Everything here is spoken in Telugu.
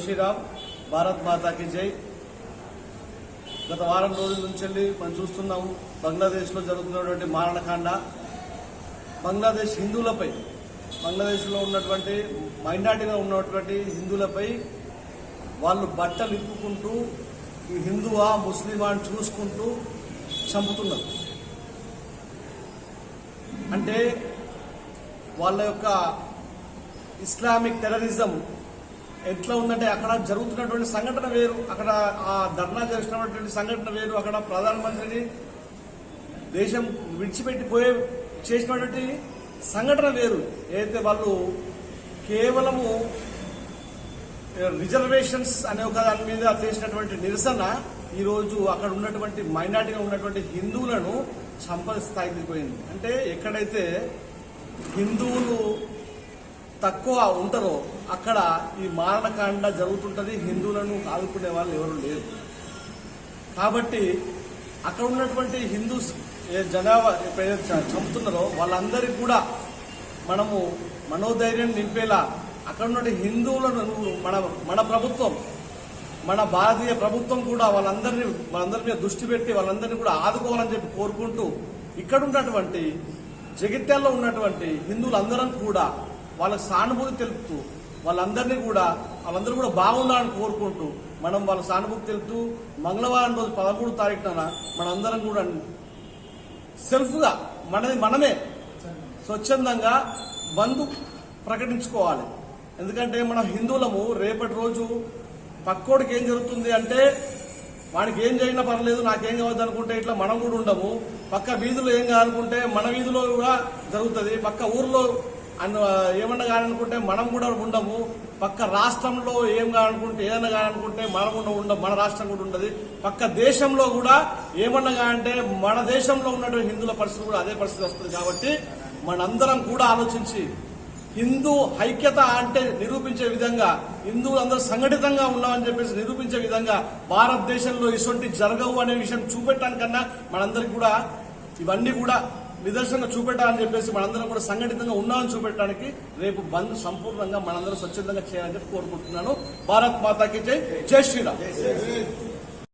శ్రీరామ్, భారత్ మాతాకి జై. గత వారం రోజుల నుంచి మనం చూస్తున్నాం బంగ్లాదేశ్లో జరుగుతున్నటువంటి మారణకాండ. బంగ్లాదేశ్ హిందువులపై, బంగ్లాదేశ్లో ఉన్నటువంటి మైనార్టీగా ఉన్నటువంటి హిందువులపై వాళ్ళు బట్టలు ఇప్పుకుంటూ ఈ హిందువా ముస్లిమా అని చూసుకుంటూ చంపుతున్నారు. అంటే వాళ్ళ యొక్క ఇస్లామిక్ టెర్రరిజం ఎట్లా ఉందంటే అక్కడ జరుగుతున్నటువంటి సంఘటన వేరు, అక్కడ ఆ ధర్నా చేస్తున్నటువంటి సంఘటన వేరు, అక్కడ ప్రధానమంత్రిని దేశం విడిచిపెట్టిపోయే చేసినటువంటి సంఘటన వేరు. ఏదైతే వాళ్ళు కేవలము రిజర్వేషన్స్ అనే ఒక దాని మీద చేసినటువంటి నిరసన ఈరోజు అక్కడ ఉన్నటువంటి మైనార్టీగా ఉన్నటువంటి హిందువులను చంపని స్థాయికి పోయింది. అంటే ఎక్కడైతే హిందువులు తక్కువ ఉంటారో అక్కడ ఈ మారణకాండ జరుగుతుంటది. హిందువులను ఆదుకునే వాళ్ళు ఎవరు లేరు. కాబట్టి అక్కడ ఉన్నటువంటి హిందూస్ జనాభా ఎప్పుడైతే చంపుతున్నారో వాళ్ళందరికీ కూడా మనము మనోధైర్యం నింపేలా అక్కడ ఉన్న హిందువులను మన ప్రభుత్వం, మన భారతీయ ప్రభుత్వం కూడా వాళ్ళందరి మీద దృష్టి పెట్టి వాళ్ళందరినీ కూడా ఆదుకోవాలని చెప్పి కోరుకుంటూ ఇక్కడ ఉన్నటువంటి జగిత్యాల్లో ఉన్నటువంటి హిందువులందరం కూడా వాళ్ళకి సానుభూతి తెలుపుతూ వాళ్ళందరూ కూడా బాగుండాలని కోరుకుంటూ మనం వాళ్ళ సానుభూతి తెలుపుతూ మంగళవారం రోజు 13వ తారీఖున మనందరం కూడా సెల్ఫ్గా మనమే స్వచ్ఛందంగా బంద్ ప్రకటించుకోవాలి. ఎందుకంటే మన హిందువులము రేపటి రోజు పక్కోడికి ఏం జరుగుతుంది అంటే వాడికి ఏం జరిగినా పర్లేదు, నాకేం కావద్దు అనుకుంటే ఇట్లా మనం కూడా ఉండము. పక్క వీధులు ఏం కావాలనుకుంటే మన వీధిలో కూడా జరుగుతుంది. పక్క ఊర్లో ఏమన్నా కావాలనుకుంటే మనం కూడా ఉండము. పక్క రాష్ట్రంలో ఏం కావాలనుకుంటే ఏదన్నా కావాలనుకుంటే మనం ఉండము, మన రాష్ట్రం కూడా ఉండదు. పక్క దేశంలో కూడా ఏమన్నా కావాలంటే మన దేశంలో ఉన్నటువంటి హిందువుల పరిస్థితి కూడా అదే పరిస్థితి వస్తుంది. కాబట్టి మనందరం కూడా ఆలోచించి హిందూ ఐక్యత అంటే నిరూపించే విధంగా, హిందువులందరూ సంఘటితంగా ఉన్నామని చెప్పేసి నిరూపించే విధంగా భారతదేశంలో ఇటువంటి జరగవు అనే విషయం చూపెట్టడానికన్నా మనందరికి కూడా ఇవన్నీ కూడా నిదర్శనంగా చూపెట్టాలని చెప్పేసి మనందరం కూడా సంఘటితంగా ఉన్నామని చూపెట్టడానికి రేపు బంద్ సంపూర్ణంగా మనందరం స్వచ్ఛందంగా చేయాలని చెప్పి కోరుకుంటున్నాను. భారత్ మాతాకి జై. జై శ్రీరామ్.